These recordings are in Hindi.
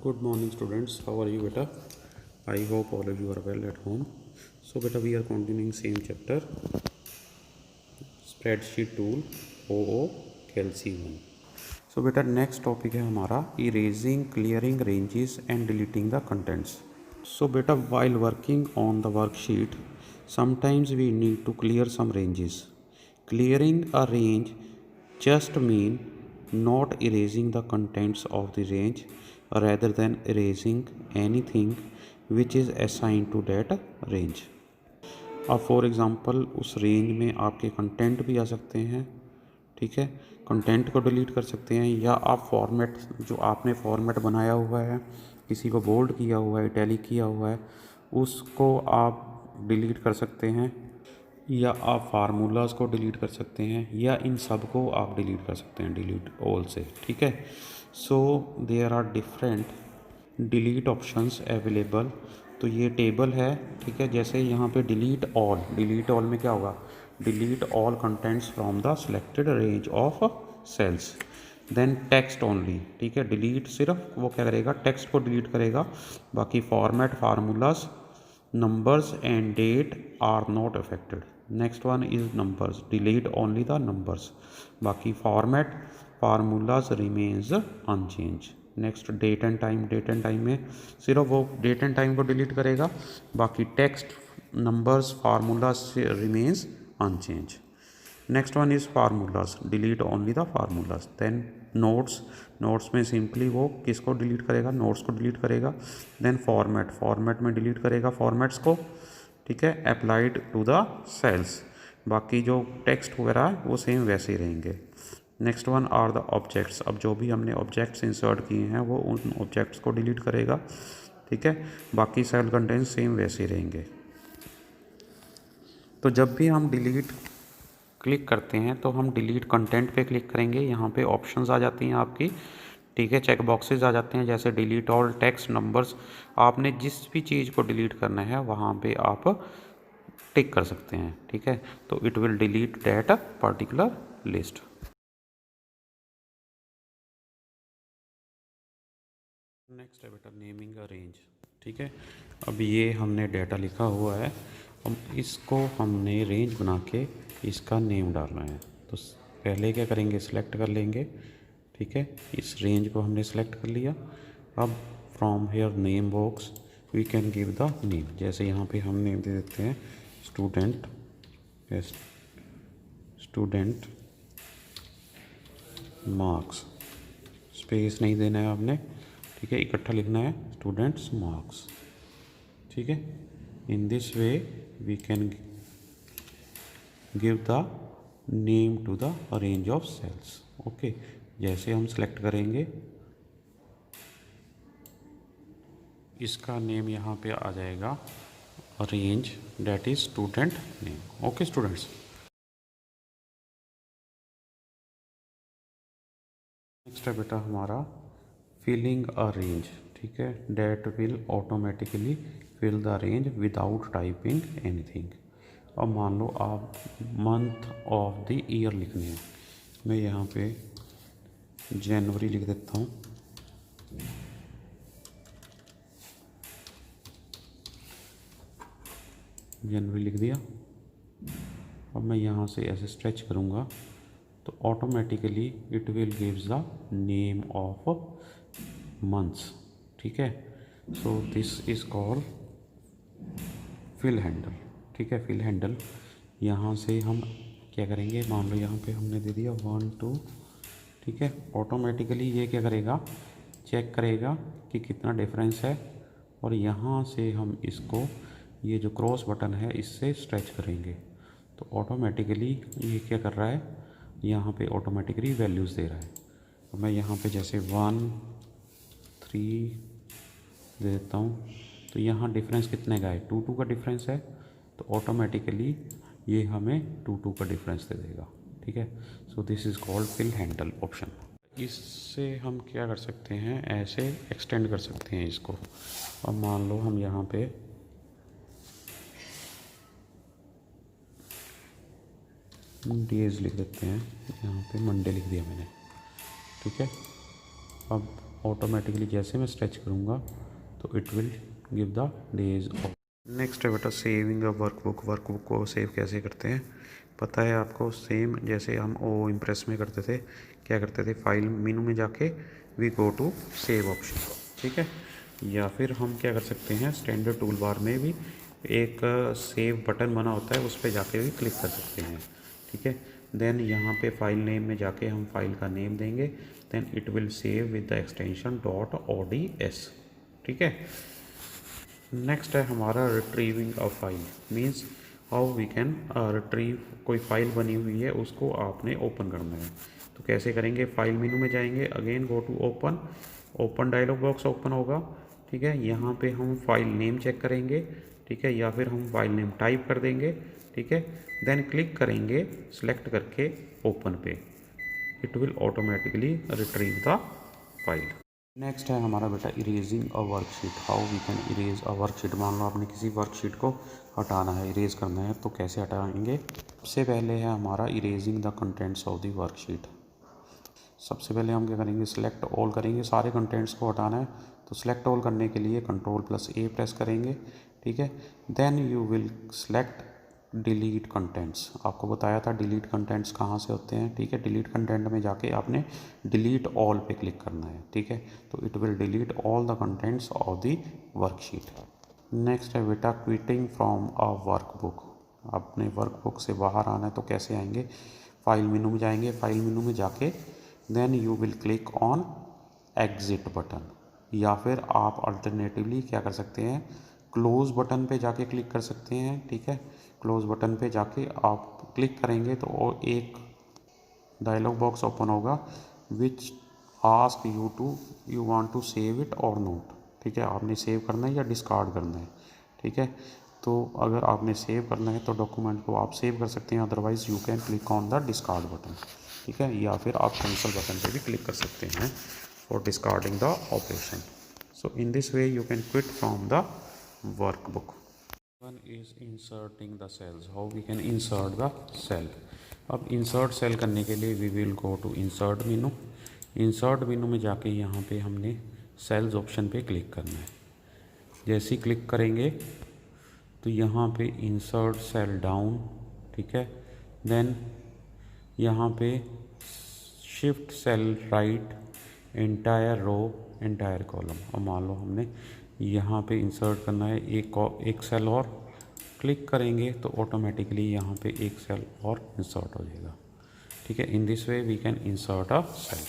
Good morning students, how are you beta? I hope all of you are well at home. So beta, we are continuing same chapter, spreadsheet tool OO Calc 1. So beta, next topic है हमारा erasing, clearing ranges and deleting the contents. So beta, while working on the worksheet, sometimes we need to clear some ranges. Clearing a range just mean not erasing the contents of the range rather than erasing anything which is assigned to that range. अब फॉर एग्ज़ाम्पल उस रेंज में आपके कंटेंट भी आ सकते हैं, ठीक है, कंटेंट को डिलीट कर सकते हैं, या आप फॉर्मेट जो आपने फॉर्मेट बनाया हुआ है, किसी को बोल्ड किया हुआ है, इटैलिक किया हुआ है, उसको आप डिलीट कर सकते हैं, या आप फार्मूलाज को डिलीट कर सकते हैं, या इन सब को आप डिलीट कर सकते हैं डिलीट ऑल से, ठीक है। So there are different delete options available. तो ये टेबल है, ठीक है, जैसे यहाँ पे डिलीट ऑल में क्या होगा, delete all contents from the selected range of cells, then text only, ठीक है, डिलीट सिर्फ वो क्या करेगा, टेक्स्ट को डिलीट करेगा, बाकी format, formulas, numbers and date are not affected. Next one is numbers, delete only the numbers, बाकी format formulas remains unchanged. Next date and time में सिर्फ वो डेट एंड टाइम को डिलीट करेगा, बाकी text, numbers, formulas remains unchanged. Next one is formulas, delete only the formulas. Then notes में सिंपली वो किसको डिलीट करेगा, नोट्स को डिलीट करेगा. देन फॉर्मेट में डिलीट करेगा फॉर्मेट्स को, ठीक है, अप्लाइड टू द सेल्स, बाकी जो टेक्स्ट वगैरह है वो सेम वैसे ही रहेंगे. Next one are the objects, अब जो भी हमने ऑब्जेक्ट्स इंसर्ट किए हैं वो उन ऑब्जेक्ट्स को डिलीट करेगा, ठीक है, बाकी सेल कंटेंट सेम वैसे ही रहेंगे. तो जब भी हम डिलीट क्लिक करते हैं तो हम डिलीट कंटेंट पे क्लिक करेंगे, यहाँ पे ऑप्शंस आ जाती हैं आपकी, ठीक है, चेक बॉक्सेस आ जाते हैं, जैसे डिलीट ऑल, टेक्स्ट, नंबर्स. आपने जिस भी चीज़ को डिलीट करना है वहाँ पे आप टिक कर सकते हैं, ठीक है, तो it will delete that particular list. Next है बेटा नेमिंग अ रेंज, ठीक है. अब ये हमने डाटा लिखा हुआ है, अब इसको हमने रेंज बना के इसका नेम डालना है. तो पहले क्या करेंगे, सिलेक्ट कर लेंगे, ठीक है, इस रेंज को हमने सेलेक्ट कर लिया. अब from here name box we can give the name, जैसे यहाँ पे हम नेम दे देते हैं स्टूडेंट मार्क्स, स्पेस नहीं देना है आपने, ठीक है, इकट्ठा लिखना है स्टूडेंट्स मार्क्स, ठीक है. In this way we can give the name to the range of cells. Okay, जैसे हम सेलेक्ट करेंगे इसका नेम यहाँ पे आ जाएगा range, that is student name. Okay students, next है बेटा हमारा फिलिंग अ रेंज, ठीक है, that will automatically fill the range without typing anything. अब मान लो आप मंथ ऑफ द ईयर लिखने हैं, मैं यहाँ पे जनवरी लिख देता हूँ. जनवरी लिख दिया. अब मैं यहाँ से ऐसे स्ट्रेच करूँगा तो automatically it will gives the name of months, ठीक है. So this is called fill handle, ठीक है, फिल हैंडल. यहाँ से हम क्या करेंगे, मान लो यहाँ पे हमने दे दिया 1 2, ठीक है, ऑटोमेटिकली ये क्या करेगा, चेक करेगा कि कितना डिफरेंस है, और यहाँ से हम इसको ये जो क्रॉस बटन है इससे स्ट्रेच करेंगे तो ऑटोमेटिकली ये क्या कर रहा है, यहाँ पे ऑटोमेटिकली वैल्यूज़ दे रहा है. तो मैं यहाँ पे जैसे 1 3 दे देता हूँ, तो यहाँ डिफरेंस कितने का है, 2 2 का डिफरेंस है, तो ऑटोमेटिकली ये हमें 2 2 का डिफरेंस दे देगा, ठीक है. So this is called fill handle option. इससे हम क्या कर सकते हैं, ऐसे एक्सटेंड कर सकते हैं इसको. अब मान लो हम यहाँ पे डेज लिख देते हैं, यहाँ पे मंडे लिख दिया मैंने, ठीक है. अब ऑटोमेटिकली जैसे मैं स्ट्रेच करूँगा तो it will give the days of. Next है बेटा सेविंग अ वर्कबुक। वर्कबुक को सेव कैसे करते हैं पता है आपको? सेम जैसे हम ओ इम्प्रेस में करते थे, क्या करते थे, फाइल मेनू में जाके we go to save option, ठीक है। या फिर हम क्या कर सकते हैं, स्टैंडर्ड टूल बार में भी एक सेव बटन बना होता है, उस पर जाके भी क्लिक कर सकते हैं, ठीक है। देन यहाँ पे फाइल नेम में जाके हम फाइल का नेम देंगे, then it will save with the extension .ods, ठीक है। नेक्स्ट है हमारा retrieving a file, means how we can retrieve. कोई फाइल बनी हुई है उसको आपने ओपन करना है, तो कैसे करेंगे? फाइल मेनू में जाएंगे, again go to open, open dialog box open होगा, ठीक है। यहाँ पे हम फाइल नेम चेक करेंगे, ठीक है, या फिर हम फाइल नेम टाइप कर देंगे, ठीक है। देन क्लिक करेंगे सेलेक्ट करके ओपन पे, it will automatically retrieve the file. Next है हमारा बेटा erasing a worksheet. How we can erase a worksheet. मान लो आपने किसी वर्कशीट को हटाना है, इरेज करना है, तो कैसे हटाएंगे? सबसे पहले है हमारा erasing the contents of the worksheet. सबसे पहले हम क्या करेंगे, सिलेक्ट ऑल करेंगे, सारे कंटेंट्स को हटाना है, तो सिलेक्ट ऑल करने के लिए Ctrl+A प्रेस करेंगे, ठीक है। Then you will select delete contents. आपको बताया था डिलीट कंटेंट्स कहाँ से होते हैं, ठीक है। डिलीट कंटेंट में जाके आपने डिलीट ऑल पे क्लिक करना है, ठीक है, तो it will delete all the contents of the worksheet. Next है बेटा क्विटिंग फ्रॉम अ वर्कबुक। अपने वर्कबुक से बाहर आना है तो कैसे आएंगे? फाइल मेनू में जाएंगे, फाइल मेनू में जाके then you will click on exit button, या फिर आप अल्टरनेटिवली क्या कर सकते हैं, क्लोज बटन पे जाके क्लिक कर सकते हैं, ठीक है। क्लोज बटन पे जाके आप क्लिक करेंगे तो एक डायलॉग बॉक्स ओपन होगा which ask you want to save it और नोट, ठीक है। आपने सेव करना है या डिस्कार्ड करना है, ठीक है। तो अगर आपने सेव करना है तो डॉक्यूमेंट को आप सेव कर सकते हैं, otherwise you can click on the discard button, ठीक है, या फिर आप कैंसिल बटन पे भी क्लिक कर सकते हैं for discarding the operation. So in this way you can quit from the workbook. One is inserting the cells. How we can insert the cell. अब इंसर्ट सेल करने के लिए we will go to insert menu. Insert menu में जाके यहाँ पे हमने सेल्स ऑप्शन पे क्लिक करना है। जैसे ही क्लिक करेंगे तो यहाँ पे इंसर्ट सेल डाउन, ठीक है। देन यहाँ पे shift cell right, entire row, entire column. अब मान लो हमने यहाँ पे इंसर्ट करना है एक सेल और, क्लिक करेंगे तो ऑटोमेटिकली यहाँ पे एक सेल और इंसर्ट हो जाएगा, ठीक है। In this way we can insert a cell.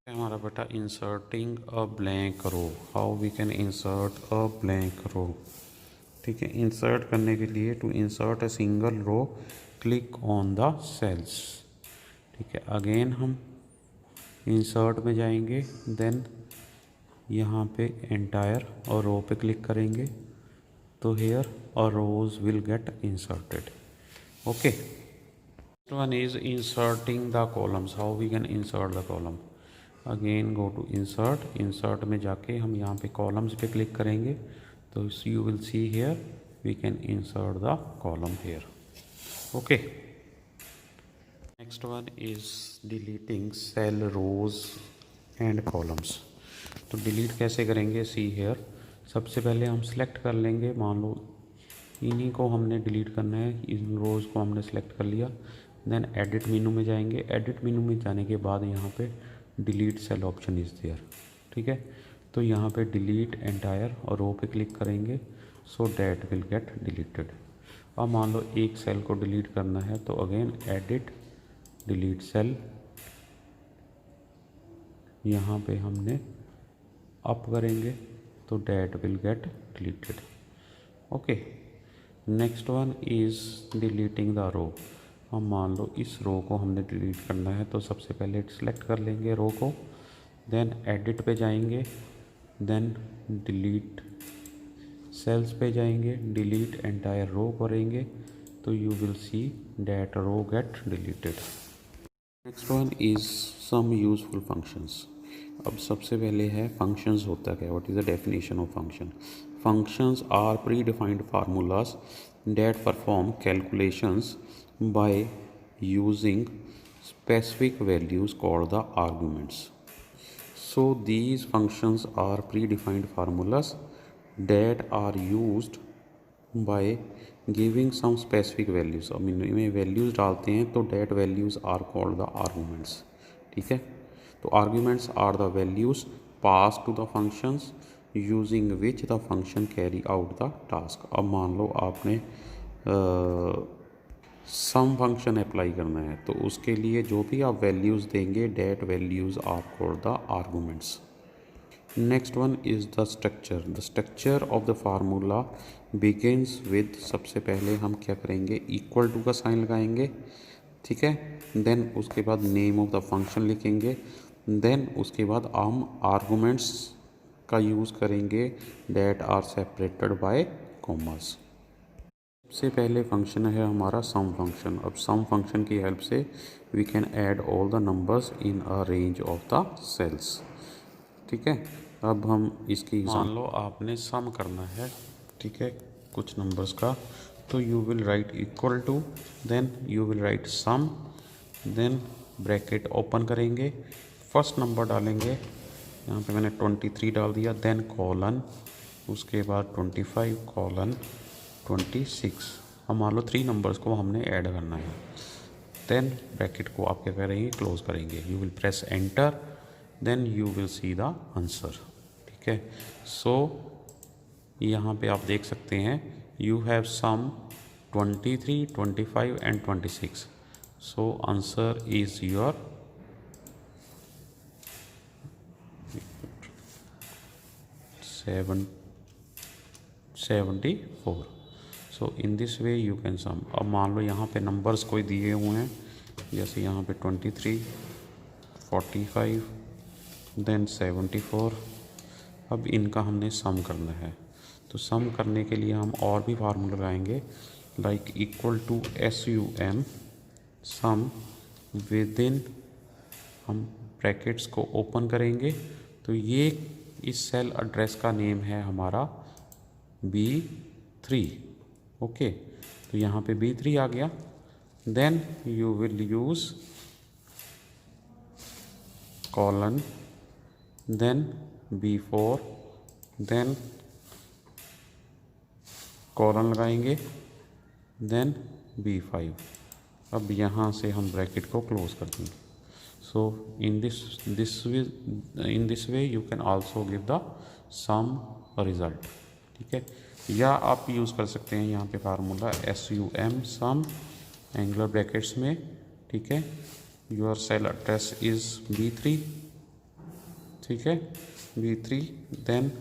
हमारा बेटा inserting a blank row. How we can insert a blank row, ठीक है। इंसर्ट करने के लिए to insert a single row click on the cells, ठीक है। अगेन हम इंसर्ट में जाएंगे, देन यहाँ पे एंटायर और रो पे क्लिक करेंगे तो हेयर और rows will get inserted, okay. One is inserting the columns. How we can insert the column. Again go to insert, insert में जाके हम यहाँ पे कॉलम्स पे क्लिक करेंगे तो you will see here we can insert the column here, okay. Next one is deleting cell rows and columns. तो डिलीट कैसे करेंगे, सी हेयर। सबसे पहले हम सेलेक्ट कर लेंगे, मान लो इन्हीं को हमने डिलीट करना है, इन रोज़ को हमने सेलेक्ट कर लिया। देन एडिट मेनू में जाएंगे, एडिट मेनू में जाने के बाद यहाँ पे delete cell option is there, ठीक है। तो यहाँ पे डिलीट एंटायर और रो पे क्लिक करेंगे, so that will get deleted. अब मान लो एक सेल को डिलीट करना है तो अगेन एडिट डिलीट सेल, यहाँ पे हमने अप करेंगे तो that will get deleted, okay. Next one is deleting the row. हम मान लो इस रो को हमने डिलीट करना है तो सबसे पहले सेलेक्ट कर लेंगे रो को, देन एडिट पे जाएंगे, देन डिलीट सेल्स पे जाएंगे, डिलीट एंटायर रो करेंगे तो you will see that row get deleted. Next one is some useful functions. अब सबसे पहले है फंक्शंस होता क्या, what is the definition of function. Functions are predefined formulas that perform calculations by using specific values called the arguments. So these functions are predefined formulas that are used by giving some specific values. अब इनमें वैल्यूज़ डालते हैं तो that values are called the arguments. ठीक है, तो arguments are the values passed to the functions using which the function carry out the task. अब मान लो आपने सम फंक्शन अप्लाई करना है तो उसके लिए जो भी आप वैल्यूज़ देंगे that values are called the arguments. Next one is the structure. The structure of the formula begins with, सबसे पहले हम क्या करेंगे, इक्वल टू का साइन लगाएंगे. ठीक है, देन उसके बाद नेम ऑफ द फंक्शन लिखेंगे. देन उसके बाद हम आर्गूमेंट्स का यूज़ करेंगे that are separated by commas. सबसे पहले फंक्शन है हमारा सम फंक्शन. अब सम फंक्शन की हेल्प से we can add all the numbers in a range of the cells. ठीक है, अब हम इसकी मान लो आपने सम करना है, ठीक है, कुछ नंबर्स का, तो you will write equal to, then you will write sum, then bracket open करेंगे, फर्स्ट नंबर डालेंगे, यहाँ पे मैंने 23 डाल दिया, देन कॉलन, उसके बाद 25 कॉलन 26. हम मान लो 3 नंबर्स को हमने ऐड करना है. देन ब्रैकेट को आप क्या करेंगे, क्लोज करेंगे. You will press enter, then you will see the answer. ठीक है, सो यहाँ पे आप देख सकते हैं you have sum 23, 25 and 26. So answer is your 74. So in this way you can sum. अब मान लो यहाँ पे नंबर्स कोई दिए हुए हैं, जैसे यहाँ पे 23, 45, देन 74. अब इनका हमने सम करना है, तो सम करने के लिए हम और भी फार्मूला लगाएंगे, like equal to SUM sum within, हम ब्रैकेट्स को ओपन करेंगे, तो ये इस सेल एड्रेस का नेम है हमारा B3. ओके, तो यहाँ पे B3 आ गया. Then you will use colon, then B4, then colon लगाएंगे, देन B5. अब यहाँ से हम ब्रैकेट को क्लोज कर देंगे. So in this way you can also give the sum result. ठीक है, या आप यूज़ कर सकते हैं यहाँ पे फार्मूला SUM सम एंगुलर ब्रैकेट्स में. ठीक है, your cell address is B3. ठीक है, B3, देन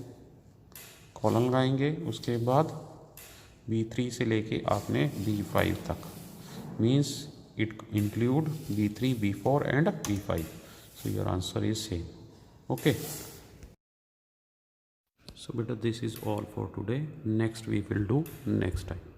कॉलन लगाएंगे, उसके बाद B3 से लेके आपने B5 तक, means it include B3, B4 and B5. So your answer is same. Okay. So beta, this is all for today. Next we will do next time.